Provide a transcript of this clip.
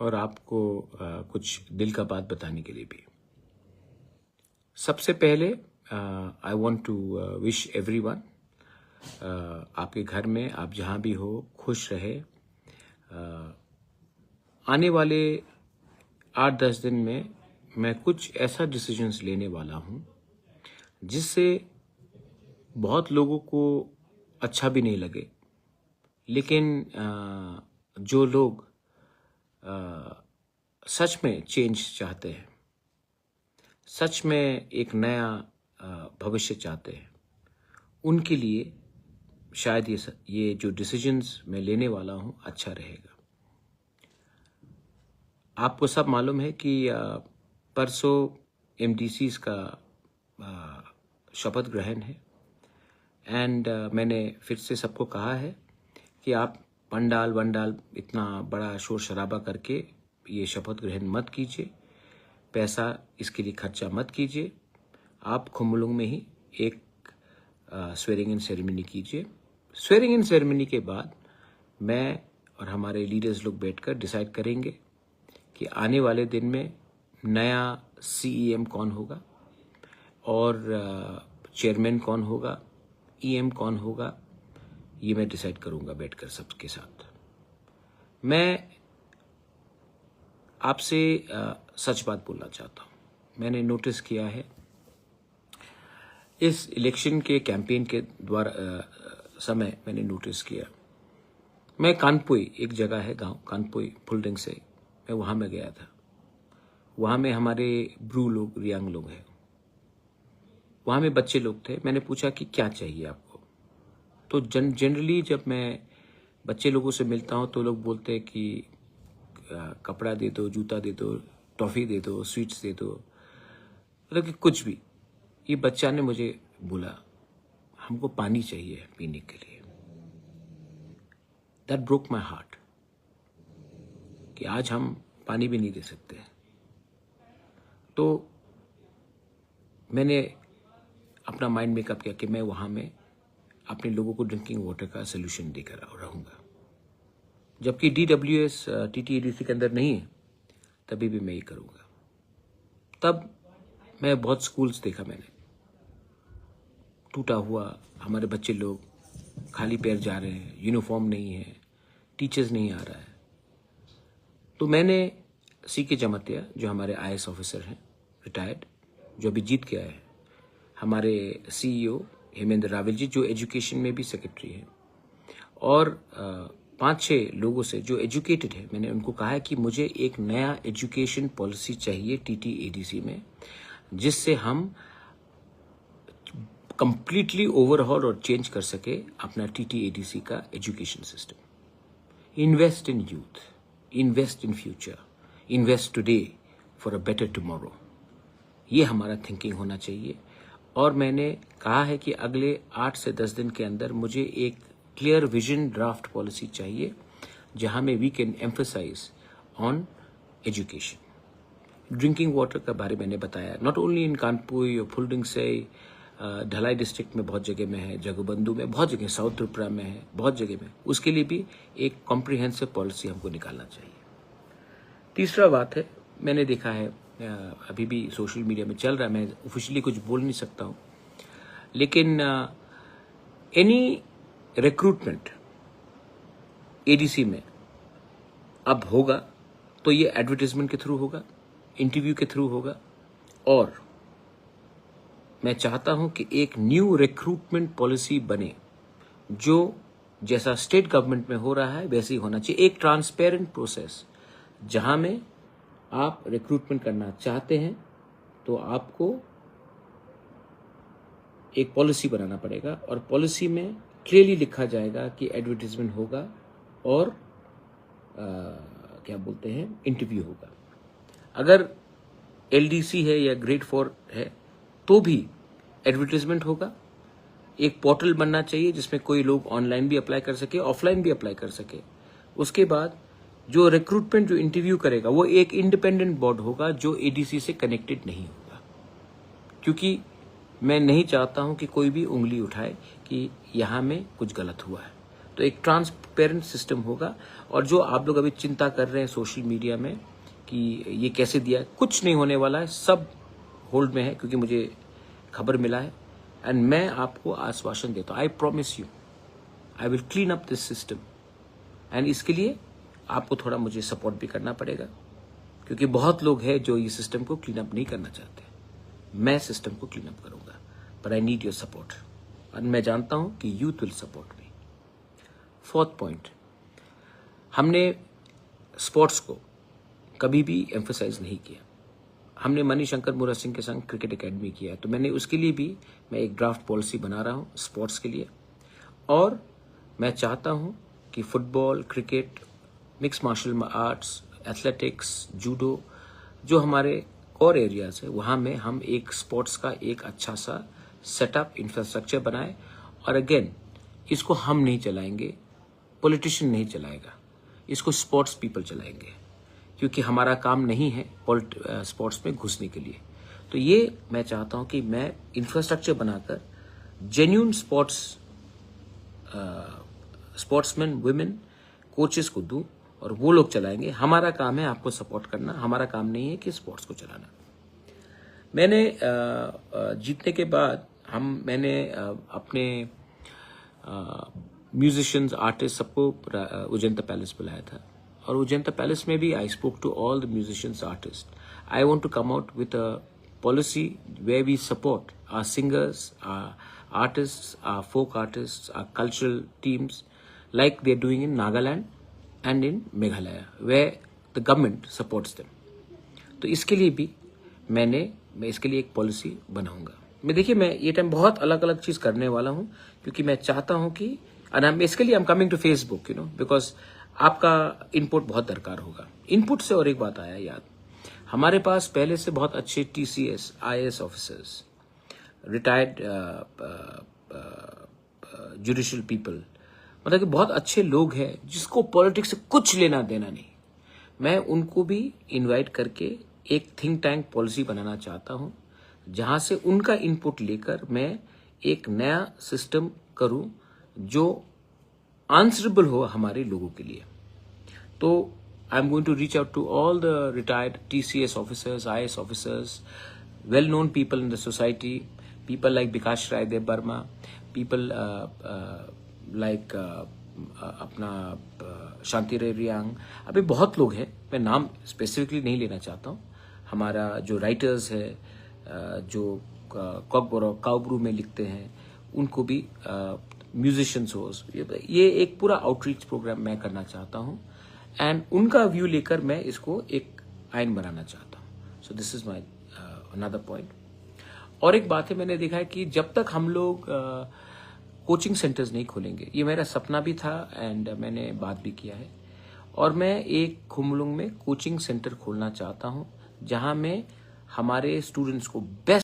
और आपको कुछ दिल का बात बताने के लिए भी। सबसे पहले I want to wish everyone, आपके घर में आप जहाँ भी हो खुश रहे। आने वाले 8-10 दिन में मैं कुछ ऐसा डिसीजंस लेने वाला हूँ जिससे बहुत लोगों को अच्छा भी नहीं लगे, लेकिन जो लोग सच में चेंज चाहते हैं, सच में एक नया भविष्य चाहते हैं, उनके लिए शायद ये जो डिसीजंस मैं लेने वाला हूँ अच्छा रहेगा। आपको सब मालूम है कि परसों एमडीसीज का शपथ ग्रहण है एंड मैंने फिर से सबको कहा है कि आप पंडाल वंडाल इतना बड़ा शोर शराबा करके ये शपथ ग्रहण मत कीजिए, पैसा इसके लिए खर्चा मत कीजिए। आप खुम्बुलुंग में ही एक स्वेरिंग इन सेरेमनी कीजिए। स्वेरिंग इन सेरेमनी के बाद मैं और हमारे लीडर्स लोग बैठकर डिसाइड करेंगे कि आने वाले दिन में नया सीईएम कौन होगा और चेयरमैन कौन होगा, ईएम कौन होगा, ये मैं डिसाइड करूंगा बैठकर सबके साथ। मैं आपसे सच बात बोलना चाहता हूं। मैंने नोटिस किया है इस इलेक्शन के कैंपेन के द्वारा समय मैंने नोटिस किया, मैं कानपुई, एक जगह है गांव कानपुई फुलडिंग से, मैं वहां में गया था। वहां में हमारे ब्रू लोग, रियांग लोग हैं, वहां में बच्चे लोग थे। मैंने पूछा कि क्या चाहिए आपको, तो जनरली जब मैं बच्चे लोगों से मिलता हूं तो लोग बोलते हैं कि कपड़ा दे दो, जूता दे दो, टॉफी दे दो, स्वीट्स दे दो, मतलब कि कुछ भी। ये बच्चा ने मुझे बोला हमको पानी चाहिए पीने के लिए। दैट ब्रोक माई हार्ट कि आज हम पानी भी नहीं दे सकते। तो मैंने अपना माइंड मेकअप किया कि मैं वहां में अपने लोगों को ड्रिंकिंग वाटर का सोल्यूशन देकर रहूंगा। जबकि डीडब्ल्यूएस टीटीएडीसी के अंदर नहीं है, तभी भी मैं ये करूंगा। तब मैं बहुत स्कूल्स देखा मैंने, टूटा हुआ, हमारे बच्चे लोग खाली पैर जा रहे हैं, यूनिफॉर्म नहीं है, टीचर्स नहीं आ रहा है। तो मैंने सीके जमतिया, जो हमारे आईएएस ऑफिसर हैं रिटायर्ड, जो अभी जीत के आए हैं, हमारे सीईओ हेमेंद्र रावल जी जो एजुकेशन में भी सेक्रेटरी हैं, और 5-6 लोगों से जो एजुकेटेड है, मैंने उनको कहा है कि मुझे एक नया एजुकेशन पॉलिसी चाहिए टीटीएडीसी में, जिससे हम कंप्लीटली ओवरहॉल और चेंज कर सके अपना टीटीएडीसी का education system. Invest in youth, invest in future, invest today for a better tomorrow, ये हमारा थिंकिंग होना चाहिए। और मैंने कहा है कि अगले 8 से 10 दिन के अंदर मुझे एक क्लियर विजन ड्राफ्ट पॉलिसी चाहिए, जहां में we can emphasise on education. Drinking water का बारे मैंने बताया, नॉट ओनली इन कानपुर और फुलडिंग से, ढलाई डिस्ट्रिक्ट में बहुत जगह में है, जगबंधु में बहुत जगह, साउथ त्रिपुरा में है, बहुत जगह में। उसके लिए भी एक कॉम्प्रिहेंसिव पॉलिसी हमको निकालना चाहिए। तीसरा बात है, मैंने देखा है अभी भी सोशल मीडिया में चल रहा है, मैं ऑफिशियली कुछ बोल नहीं सकता हूं, लेकिन एनी रिक्रूटमेंट एडीसी में अब होगा तो ये एडवर्टाइजमेंट के थ्रू होगा, इंटरव्यू के थ्रू होगा। और मैं चाहता हूं कि एक न्यू रिक्रूटमेंट पॉलिसी बने, जो जैसा स्टेट गवर्नमेंट में हो रहा है वैसे ही होना चाहिए। एक ट्रांसपेरेंट प्रोसेस, जहां में आप रिक्रूटमेंट करना चाहते हैं तो आपको एक पॉलिसी बनाना पड़ेगा, और पॉलिसी में क्लियरली लिखा जाएगा कि एडवर्टाइजमेंट होगा और क्या बोलते हैं, इंटरव्यू होगा। अगर एलडीसी है या ग्रेड 4 है तो भी एडवर्टाइजमेंट होगा। एक पोर्टल बनना चाहिए जिसमें कोई लोग ऑनलाइन भी अप्लाई कर सके, ऑफलाइन भी अप्लाई कर सके। उसके बाद जो रिक्रूटमेंट, जो इंटरव्यू करेगा, वो एक इंडिपेंडेंट बोर्ड होगा जो एडीसी से कनेक्टेड नहीं होगा, क्योंकि मैं नहीं चाहता हूं कि कोई भी उंगली उठाए कि यहां में कुछ गलत हुआ है। तो एक ट्रांसपेरेंट सिस्टम होगा। और जो आप लोग अभी चिंता कर रहे हैं सोशल मीडिया में कि ये कैसे दिया, कुछ नहीं होने वाला है, सब होल्ड में है, क्योंकि मुझे खबर मिला है। एंड मैं आपको आश्वासन देता हूँ, I promise you I will clean up this system. And इसके लिए आपको थोड़ा मुझे सपोर्ट भी करना पड़ेगा, क्योंकि बहुत लोग हैं जो ये सिस्टम को क्लीन अप नहीं करना चाहते। मैं सिस्टम को क्लीन अप करूंगा, पर आई नीड योर सपोर्ट, और मैं जानता हूं कि youth will support me. Fourth point, हमने स्पोर्ट्स को कभी भी एम्फसाइज नहीं किया। हमने मणिशंकर मुरा सिंह के संग क्रिकेट एकेडमी किया है, तो मैंने उसके लिए भी मैं एक ड्राफ्ट पॉलिसी बना रहा हूं स्पोर्ट्स के लिए। और मैं चाहता हूं कि football, cricket, mix martial arts, athletics, judo, जो हमारे कोर एरियाज है, वहां में हम एक स्पोर्ट्स का एक अच्छा सा सेटअप, इंफ्रास्ट्रक्चर बनाए। और अगेन, इसको हम नहीं चलाएंगे, पॉलिटिशियन नहीं चलाएगा, इसको स्पोर्ट्स पीपल चलाएंगे, क्योंकि हमारा काम नहीं है स्पोर्ट्स में घुसने के लिए। तो ये मैं चाहता हूं कि मैं इंफ्रास्ट्रक्चर बनाकर जेन्युइन स्पोर्ट्समैन, वुमेन कोचेस को दूं, और वो लोग चलाएंगे। हमारा काम है आपको सपोर्ट करना, हमारा काम नहीं है कि स्पोर्ट्स को चलाना। मैंने जीतने के बाद मैंने अपने म्यूजिशियंस, आर्टिस्ट सबको उजंता पैलेस बुलाया था, और उजंता पैलेस में भी I spoke to all the musicians, artist. I want to come out with a policy where we support our singers, our artists, our folk artists, our cultural teams, like they're doing in Nagaland and in Meghalaya, where the government supports them. तो इसके लिए भी मैं इसके लिए एक policy बनाऊंगा। देखिए, मैं ये टाइम बहुत अलग अलग चीज करने वाला हूं, क्योंकि मैं चाहता हूं कि इसके लिए I am coming to Facebook, because आपका इनपुट बहुत दरकार होगा। इनपुट से और एक बात आया याद, हमारे पास पहले से बहुत अच्छे TCS, IAS officers, retired judicial people, मतलब कि बहुत अच्छे लोग हैं जिसको पॉलिटिक्स से कुछ लेना देना नहीं। मैं उनको भी इनवाइट करके एक थिंक टैंक पॉलिसी बनाना चाहता हूं, जहां से उनका इनपुट लेकर मैं एक नया सिस्टम करूं जो आंसरेबल हो हमारे लोगों के लिए। तो I'm going to reach out to all the retired TCS officers, IAS officers, well-known people in the society, people like Bikash Rai Dev Burma, people like अपना शांति रेरियांग, अभी बहुत लोग हैं, मैं नाम स्पेसिफिकली नहीं लेना चाहता हूँ। हमारा जो राइटर्स है, जो कॉकबोरो काउब्रू में लिखते हैं, उनको भी म्यूजिशियंस हो, ये एक पूरा आउटरीच प्रोग्राम मैं करना चाहता हूँ। एंड उनका व्यू लेकर मैं इसको एक आइन बनाना चाहता हूँ। So this is my another point. और एक बात है, मैंने देखा है कि जब तक हम लोग कोचिंग सेंटर्स नहीं खोलेंगे, ये मेरा सपना भी था एंड मैंने बात भी किया है, और मैं एक खुमलुंग में कोचिंग सेंटर खोलना चाहता हूँ, जहां में हमारे स्टूडेंट्स को बेस्ट